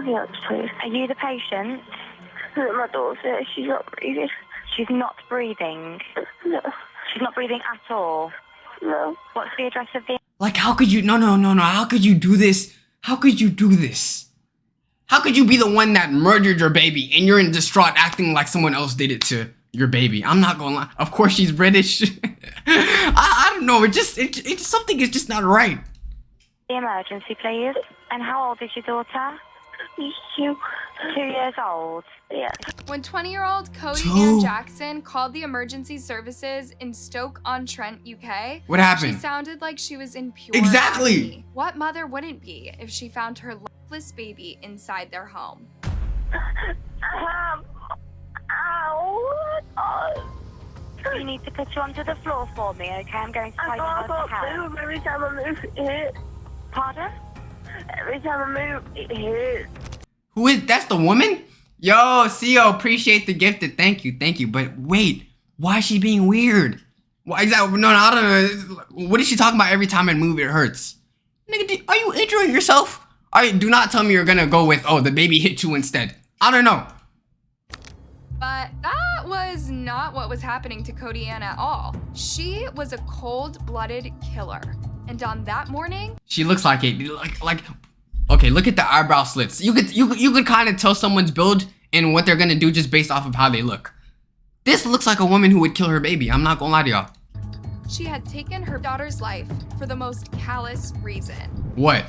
Yes, please. Are you the patient? My daughter, she's not breathing. She's not breathing. No. She's not breathing at all. No. What's the address of the... Like, how could you? No. How could you do this? How could you do this? How could you be the one that murdered your baby and you're in distraught acting like someone else did it to your baby? I'm not gonna lie. Of course she's British. I don't know. It's something is just not right. The emergency, please. And how old is your daughter? You. 2 years old. Yes. When 20-year-old Cody 2? Ann Jackson called the emergency services in Stoke-on-Trent, UK, What happened? she sounded like she was in pure Exactly. agony. What mother wouldn't be if she found her lifeless baby inside their home? Ow. You need to put you onto the floor for me, okay? I'm going to try to help I you can't out. move. Every time I move, it hurts. Pardon? Every time I move, it hurts. Who is? That's the woman? Yo, CEO, appreciate the gifted. Thank you. But wait, why is she being weird? Why exactly? No, I don't know. What is she talking about? Every time I move, it hurts. Nigga, are you injuring yourself? Do not tell me you're gonna go with, oh, the baby hit you instead. I don't know. But that was not what was happening to Cody Ann at all. She was a cold-blooded killer. And on that morning, She looks like it. Okay, look at the eyebrow slits. You could kind of tell someone's build and what they're gonna do just based off of how they look. This looks like a woman who would kill her baby. I'm not gonna lie to y'all. she had taken her daughter's life for the most callous reason. What?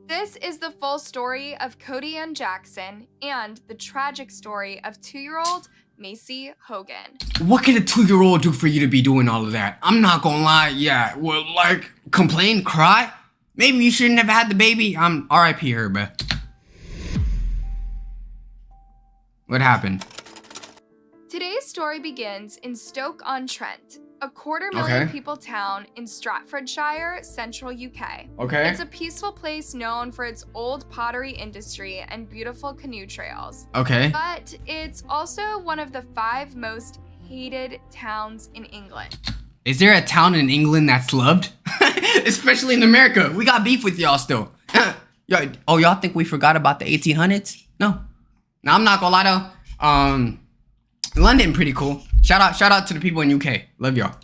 This is the full story of Cody Ann Jackson and the tragic story of 2-year-old Macy Hogan. What can a 2-year-old do for you to be doing all of that? I'm not gonna lie. Yeah, well, like, complain, cry? Maybe you shouldn't have had the baby. I'm R.I.P. her, but. What happened? Today's story begins in Stoke-on-Trent, a 250,000 Okay. people town in Staffordshire, central UK. Okay. It's a peaceful place known for its old pottery industry and beautiful canoe trails. Okay. But it's also one of the 5 most hated towns in England. Is there a town in England that's loved? Especially in America. We got beef with y'all still. Y'all think we forgot about the 1800s? No. Now I'm not gonna lie though. London pretty cool. Shout out to the people in UK. Love y'all.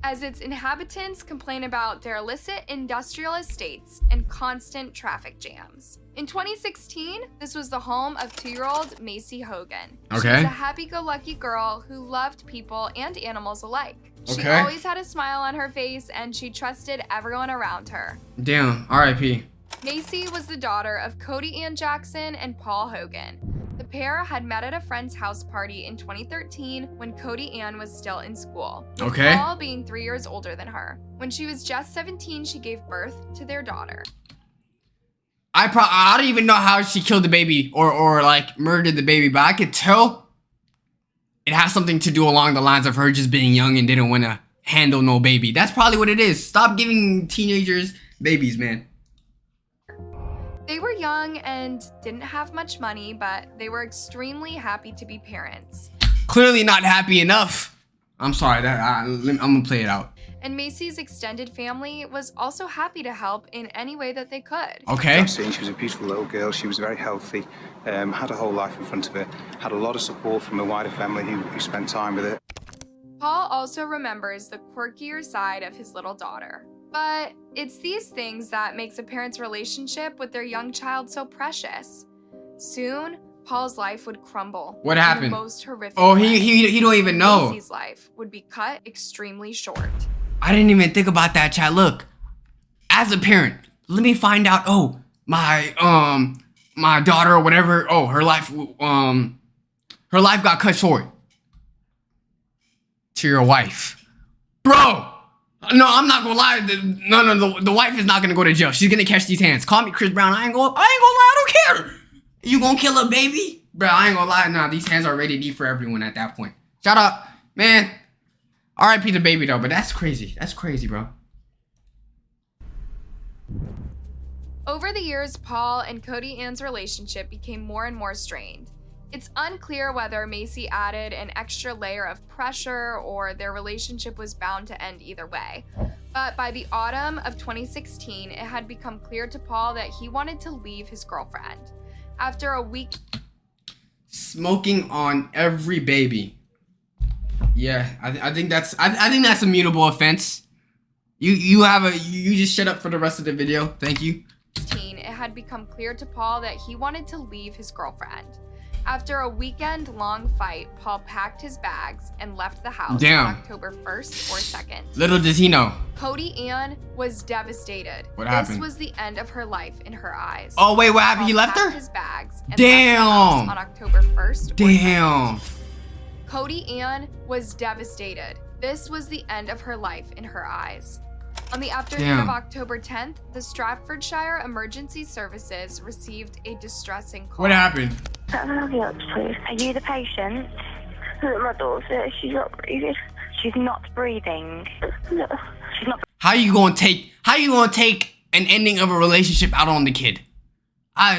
As its inhabitants complain about their illicit industrial estates and constant traffic jams. In 2016, this was the home of 2-year-old Macy Hogan. She Okay. was a happy-go-lucky girl who loved people and animals alike. She Okay. always had a smile on her face and she trusted everyone around her. Damn. R.I.P. Macy was the daughter of Cody Ann Jackson and Paul Hogan. The pair had met at a friend's house party in 2013 when Cody Ann was still in school, with Okay. Paul being 3 years older than her. When she was just 17, she gave birth to their daughter. I don't even know how she killed the baby or like murdered the baby, but I could tell it has something to do along the lines of her just being young and didn't want to handle no baby. That's probably what it is. Stop giving teenagers babies, man. They were young and didn't have much money, but they were extremely happy to be parents. Clearly not happy enough. I'm sorry, I'm gonna play it out. And Macy's extended family was also happy to help in any way that they could. Okay. She was a beautiful little girl. She was very healthy, had a whole life in front of her, had a lot of support from her wider family who spent time with her. Paul also remembers the quirkier side of his little daughter. But it's these things that makes a parent's relationship with their young child so precious. Soon, Paul's life would crumble. What in happened? the most horrific Oh, way. he don't even know. Macy's life would be cut extremely short. I didn't even think about that, chat. Look, as a parent, let me find out. Oh, my daughter or whatever. Oh, her life got cut short. To your wife, bro. No, I'm not gonna lie. The wife is not gonna go to jail. She's gonna catch these hands. Call me Chris Brown. I ain't gonna lie. I don't care. You gonna kill a baby, bro? I ain't gonna lie. Nah, these hands are rated D for everyone at that point. Shout out, man. R.I.P. the baby though, but that's crazy. That's crazy, bro. Over the years, Paul and Cody Ann's relationship became more and more strained. It's unclear whether Macy added an extra layer of pressure or their relationship was bound to end either way. But by the autumn of 2016, it had become clear to Paul that he wanted to leave his girlfriend. After a week... Smoking on every baby. Yeah, I think that's a mutable offense. You just shut up for the rest of the video. Thank you. It had become clear to Paul that he wanted to leave his girlfriend. After a weekend-long fight, Paul packed his bags and left the house on October 1st or 2nd. Little does he know. Cody Ann was devastated. What happened? This was the end of her life in her eyes. Oh wait, what happened? He left her? His bags and Damn. left the house on October 1st. Damn. Cody Ann was devastated. This was the end of her life in her eyes. On the afternoon of October 10th, the Staffordshire Emergency Services received a distressing call. What happened? Ambulance, please. Are you the patient? My daughter, she's not breathing. She's not breathing. No. She's not. How you gonna take an ending of a relationship out on the kid?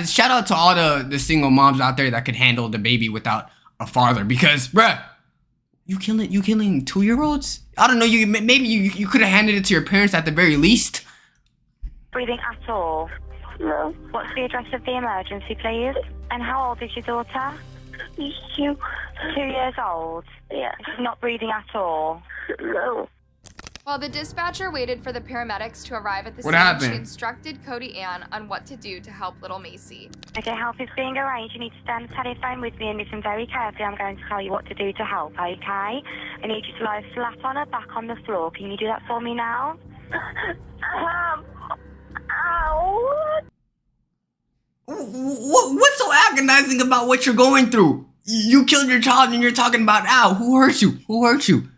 Shout out to all the single moms out there that could handle the baby without a father, because bruh, you killing 2-year-olds? I don't know, maybe you could have handed it to your parents at the very least. Breathing at all? No. What's the address of the emergency, please? And how old is your daughter? She's 2. 2 years old? Yeah. She's not breathing at all? No. While the dispatcher waited for the paramedics to arrive at the What scene, happened? she instructed Cody Ann on what to do to help little Macy. Okay, help is being arranged. You need to stay on the telephone with me and listen very carefully. I'm going to tell you what to do to help, okay? I need you to lie flat on her back on the floor. Can you do that for me now? Ow. What's so agonizing about what you're going through? You killed your child and you're talking about, ow, who hurt you? Who hurt you?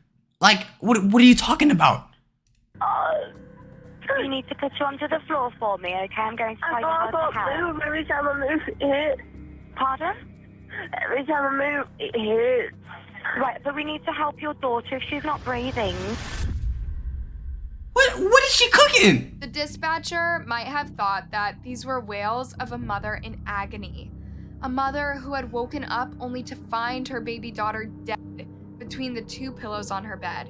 Like, what are you talking about? You need to put you onto the floor for me, okay? I'm going to tell you how I to can't help. move. Every time I move, it hurts. Pardon? Every time I move, it hurts. Right, but we need to help your daughter if she's not breathing. What is she cooking? The dispatcher might have thought that these were wails of a mother in agony. A mother who had woken up only to find her baby daughter dead between the 2 pillows on her bed.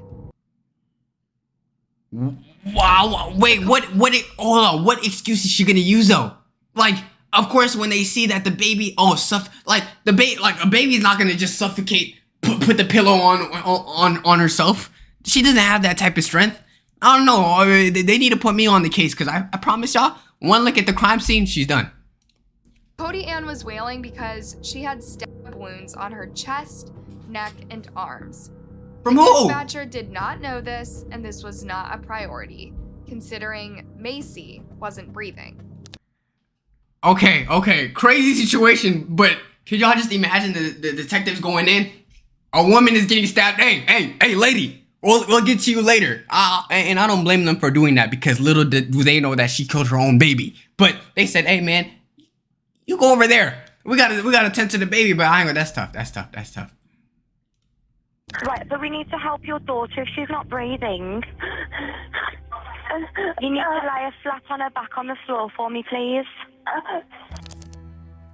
Wow, wait, hold on, what excuse is she gonna use though? Like, of course, when they see that the baby, a baby's not gonna just suffocate, put the pillow on herself. She doesn't have that type of strength. I don't know, they need to put me on the case, because I promise y'all, one look at the crime scene, she's done. Cody Ann was wailing because she had stab wounds on her chest, neck, and arms. From The who? dispatcher did not know this, and this was not a priority, considering Macy wasn't breathing. Okay, crazy situation, but could y'all just imagine the detectives going in? A woman is getting stabbed. Hey, lady, we'll get to you later. And I don't blame them for doing that, because little do they know that she killed her own baby. But they said, hey man, you go over there. We gotta tend to the baby, but I ain't gonna, that's tough. Right, but we need to help your daughter if she's not breathing. You need to lie her flat on her back on the floor for me, please.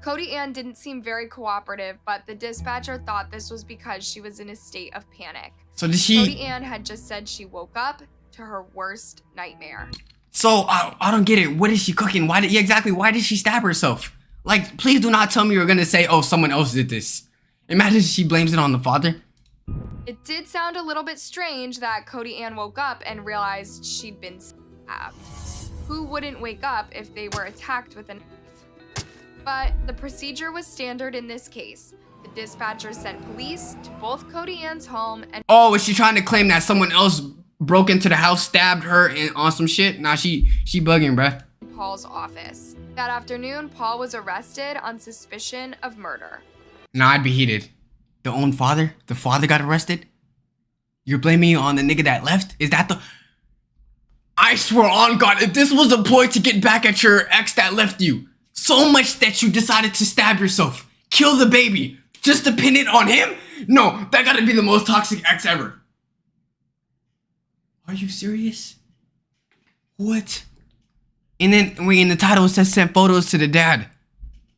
Cody Ann didn't seem very cooperative, but the dispatcher thought this was because she was in a state of panic. So did she? Cody Ann had just said she woke up to her worst nightmare. So I don't get it. What is she cooking? Why did she stab herself? Like, please do not tell me you're gonna say, oh, someone else did this. Imagine she blames it on the father. It did sound a little bit strange that Cody Ann woke up and realized she'd been stabbed. Who wouldn't wake up if they were attacked with a knife? But the procedure was standard in this case. The dispatcher sent police to both Cody Ann's home and— Oh, is she trying to claim that someone else broke into the house, stabbed her, and on some shit? Nah, she bugging, bruh. Paul's office. That afternoon, Paul was arrested on suspicion of murder. Nah, I'd be heated. The father got arrested? You're blaming it on the nigga that left? Is that the— I swear on God, if this was a ploy to get back at your ex that left you, so much that you decided to stab yourself, kill the baby, just to pin it on him? No, that gotta be the most toxic ex ever. Are you serious? What? And then, in the title it says sent photos to the dad.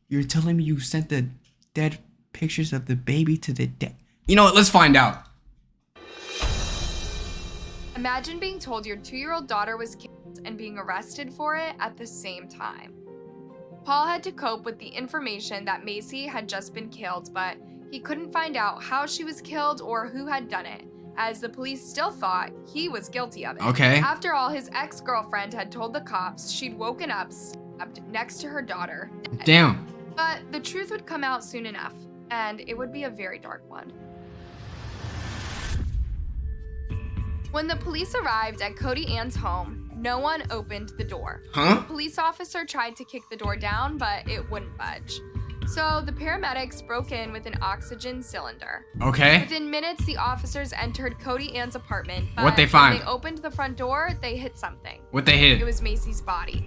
You're telling me you sent the dead pictures of the baby to the dad? You know what, let's find out. Imagine being told your 2-year-old daughter was killed and being arrested for it at the same time. Paul had to cope with the information that Macy had just been killed, but he couldn't find out how she was killed or who had done it, as the police still thought he was guilty of it. Okay. After all, his ex-girlfriend had told the cops she'd woken up stabbed next to her daughter. Dead. Damn. But the truth would come out soon enough, and it would be a very dark one. When the police arrived at Cody Ann's home, no one opened the door. Huh? The police officer tried to kick the door down, but it wouldn't budge. So the paramedics broke in with an oxygen cylinder. Okay. Within minutes, the officers entered Cody Ann's apartment, but What they find? when they opened the front door, they hit something. What they hit? It was Macy's body.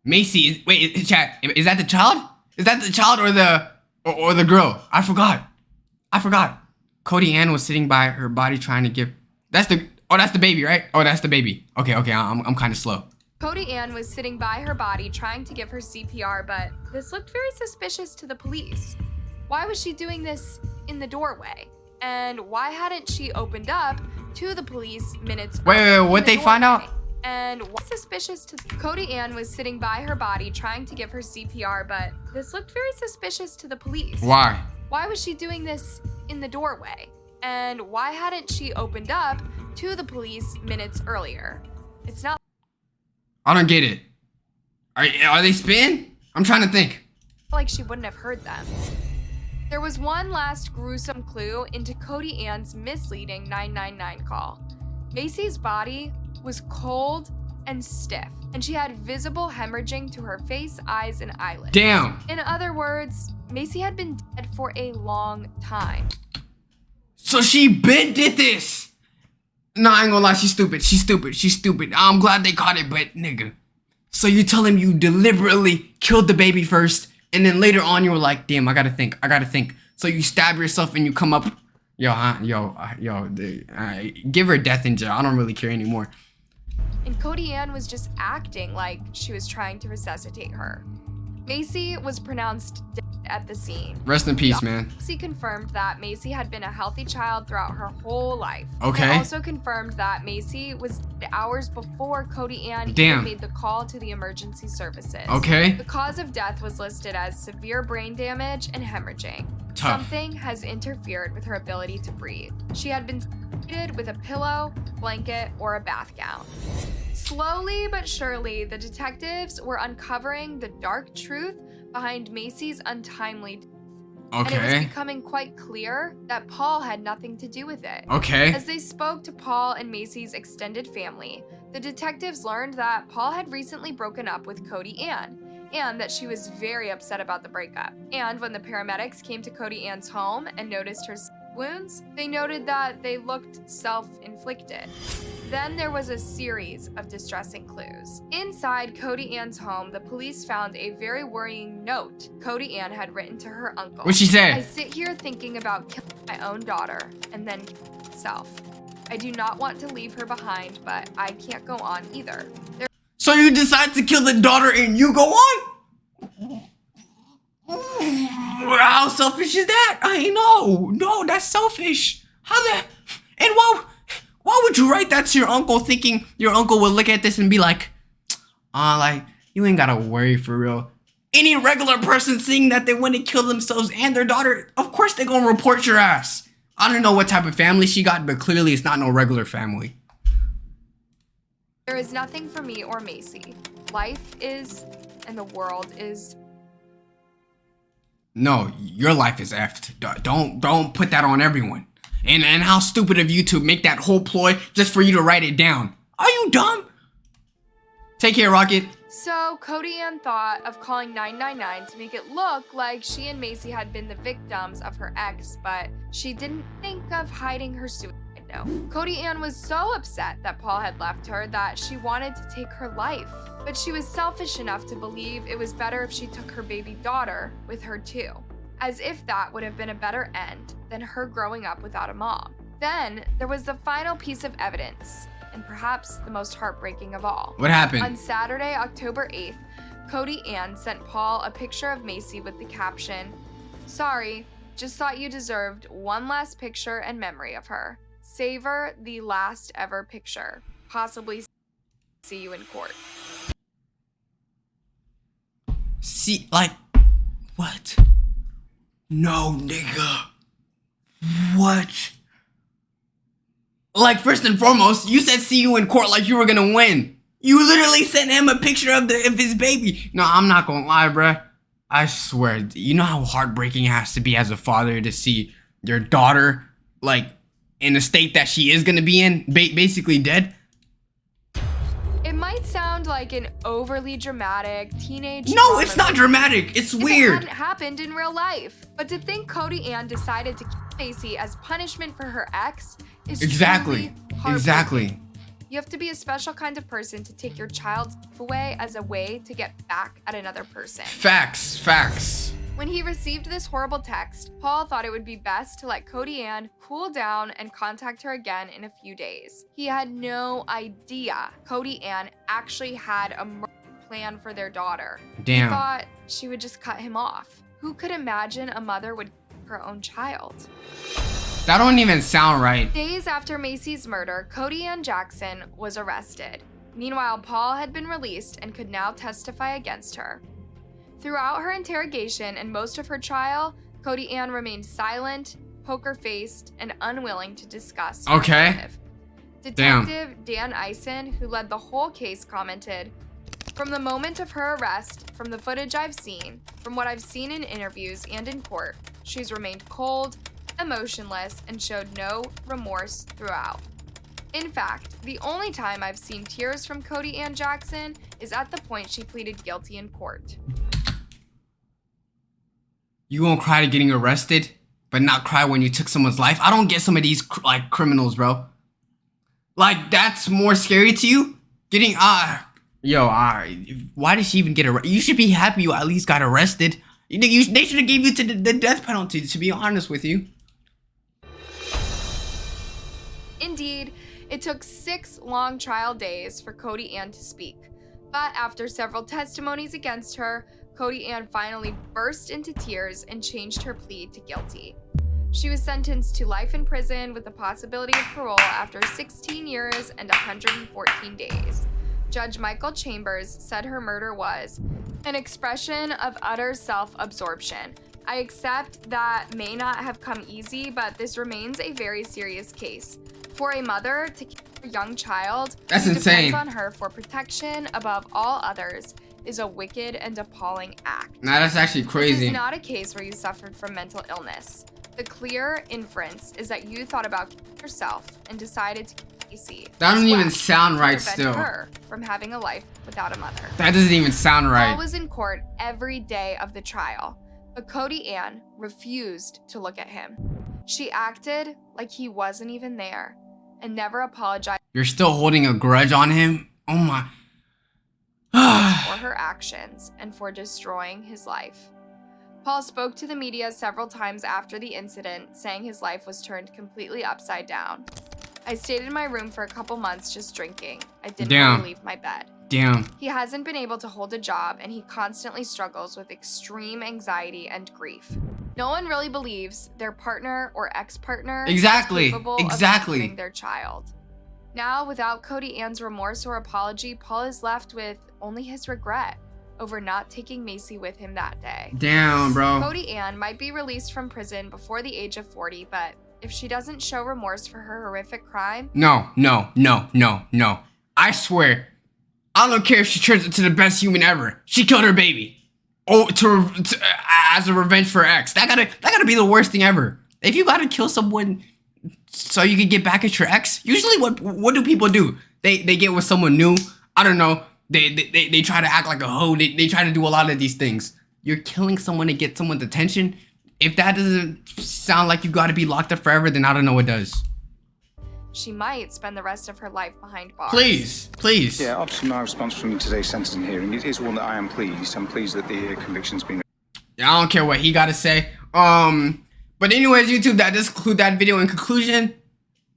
Macy, wait, chat, is that the child? Is that the child or the girl? I forgot. Cody Ann was sitting by her body trying to give, that's the baby, right? Oh, that's the baby. Okay, I'm kind of slow. Cody Ann was sitting by her body trying to give her CPR, but this looked very suspicious to the police. Why was she doing this in the doorway? And why hadn't she opened up to the police minutes Wait, what they find out? And what's suspicious to Cody Ann was sitting by her body trying to give her CPR, but this looked very suspicious to the police. Why? Why was she doing this in the doorway? And why hadn't she opened up to the police minutes earlier? It's not I don't get it. Are they spin? I'm trying to think. like she wouldn't have heard them. There was one last gruesome clue into Cody Ann's misleading 999 call. Macy's body was cold and stiff, and she had visible hemorrhaging to her face, eyes, and eyelids. Damn. In other words, Macy had been dead for a long time. So she did this. No, I ain't gonna lie, she's stupid. I'm glad they caught it, but nigga. So you tell him you deliberately killed the baby first, and then later on you were like, damn, I gotta think. So you stab yourself and you come up, give her death in jail. I don't really care anymore. And Cody Ann was just acting like she was trying to resuscitate her. Macy was pronounced dead at the scene. Rest in peace, man. Macy confirmed that Macy had been a healthy child throughout her whole life. Okay. They also confirmed that Macy was dead hours before Cody Ann Damn. even made the call to the emergency services. Okay. The cause of death was listed as severe brain damage and hemorrhaging. Tough. Something has interfered with her ability to breathe. She had been suffocated with a pillow, blanket, or a bath gown. Slowly but surely, the detectives were uncovering the dark truth behind Macy's untimely death. And it was Okay. becoming quite clear that Paul had nothing to do with it. Okay. As they spoke to Paul and Macy's extended family, the detectives learned that Paul had recently broken up with Cody Ann, and that she was very upset about the breakup. And when the paramedics came to Cody Ann's home and noticed her wounds, they noted that they looked self-inflicted. Then there was a series of distressing clues. Inside Cody Ann's home, the police found a very worrying note Cody Ann had written to her uncle. What'd she say? I sit here thinking about killing my own daughter and then killing myself. I do not want to leave her behind, but I can't go on either. So you decide to kill the daughter and you go on? How selfish is that? I ain't know. No, that's selfish. How the... And why would you write that to your uncle thinking your uncle would look at this and be like, you ain't gotta worry for real. Any regular person seeing that they want to kill themselves and their daughter, of course they gonna report your ass. I don't know what type of family she got, but clearly it's not no regular family. There is nothing for me or Macy. Life is, and the world is. No, your life is effed. Don't put that on everyone. And how stupid of you to make that whole ploy just for you to write it down. Are you dumb? Take care, Rocket. So Cody Ann thought of calling 999 to make it look like she and Macy had been the victims of her ex, but she didn't think of hiding her suicide note. Cody Ann was so upset that Paul had left her that she wanted to take her life. But she was selfish enough to believe it was better if she took her baby daughter with her too. As if that would have been a better end than her growing up without a mom. Then there was the final piece of evidence, and perhaps the most heartbreaking of all. What happened? On Saturday, October 8th, Cody Ann sent Paul a picture of Macy with the caption, "Sorry, just thought you deserved one last picture and memory of her." savor the last ever picture. Possibly see you in court. See, like, what? No, nigga. What? Like, first and foremost, you said see you in court like you were gonna win. You literally sent him a picture of his baby. No, I'm not gonna lie, bruh. I swear, you know how heartbreaking it has to be as a father to see your daughter, like, in the state that she is gonna be in, basically dead? It might sound like an overly dramatic teenage No, drama it's not dramatic. It's if weird. It hadn't happened in real life. But to think Cody Ann decided to kill Macy as punishment for her ex is Exactly. truly heartbreaking. Exactly. You have to be a special kind of person to take your child's life away as a way to get back at another person. Facts. Facts. When he received this horrible text, Paul thought it would be best to let Cody Ann cool down and contact her again in a few days. He had no idea Cody Ann actually had a murder plan for their daughter. Damn. He thought she would just cut him off. Who could imagine a mother would kill her own child? That don't even sound right. Days after Macy's murder, Cody Ann Jackson was arrested. Meanwhile, Paul had been released and could now testify against her. Throughout her interrogation and most of her trial, Cody Ann remained silent, poker-faced, and unwilling to discuss her Okay. motive. Detective Dan Eisen, who led the whole case, commented, "From the moment of her arrest, from the footage I've seen, from what I've seen in interviews and in court, she's remained cold, emotionless, and showed no remorse throughout. In fact, the only time I've seen tears from Cody Ann Jackson is at the point she pleaded guilty in court." You gonna cry to getting arrested, but not cry when you took someone's life? I don't get some of these like criminals, bro. Like, that's more scary to you? Getting why did she even get arrested? You should be happy you at least got arrested. They should have gave you to the death penalty, to be honest with you. Indeed, it took 6 long trial days for Cody Ann to speak. But after several testimonies against her, Cody Ann finally burst into tears and changed her plea to guilty. She was sentenced to life in prison with the possibility of parole after 16 years and 114 days. Judge Michael Chambers said her murder was an expression of utter self-absorption. I accept that may not have come easy, but this remains a very serious case. For a mother to kill a young child That's who insane. depends on her for protection above all others is a wicked and appalling act. Nah, that's actually This crazy. is not a case where you suffered from mental illness. The clear inference is that you thought about killing yourself and decided to kill Macy. That doesn't even Well, sound to right prevent still. her from having a life without a mother. That doesn't even sound Paul right. was in court every day of the trial, but Cody Ann refused to look at him. She acted like he wasn't even there and never apologized You're still holding a grudge on him? Oh my. for her actions and for destroying his life. Paul spoke to the media several times after the incident, saying his life was turned completely upside down. "I stayed in my room for a couple months just drinking. I didn't Damn. want to leave my bed." Damn. He hasn't been able to hold a job, and he constantly struggles with extreme anxiety and grief. No one really believes their partner or ex-partner Exactly. is capable Exactly. of killing their child. Now, without Cody Ann's remorse or apology, Paul is left with only his regret over not taking Macy with him that day. Damn, bro. Cody Ann might be released from prison before the age of 40, but if she doesn't show remorse for her horrific crime, No. I swear, I don't care if she turns into the best human ever. She killed her baby. Oh, as a revenge for her ex. That gotta be the worst thing ever. If you gotta kill someone so you can get back at your ex, usually what do people do? They get with someone new. I don't know. They try to act like a hoe. They try to do a lot of these things. You're killing someone to get someone's attention. If that doesn't sound like you gotta be locked up forever, then I don't know what does. she might spend the rest of her life behind bars. Please. Yeah, obviously my response from today's sentencing hearing is one that I am pleased. I'm pleased that the conviction's been... Yeah, I don't care what he gotta say. But anyways, YouTube, that does conclude that video. In conclusion,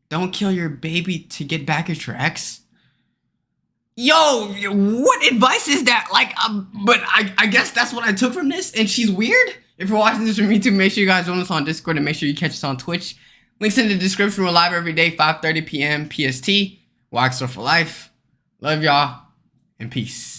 don't kill your baby to get back at your ex. Yo, what advice is that? Like, but I guess that's what I took from this, and she's weird. If you're watching this from YouTube, make sure you guys join us on Discord and make sure you catch us on Twitch. Links in the description. We're live every day, 5:30 p.m. PST. YXL for life. Love y'all, and peace.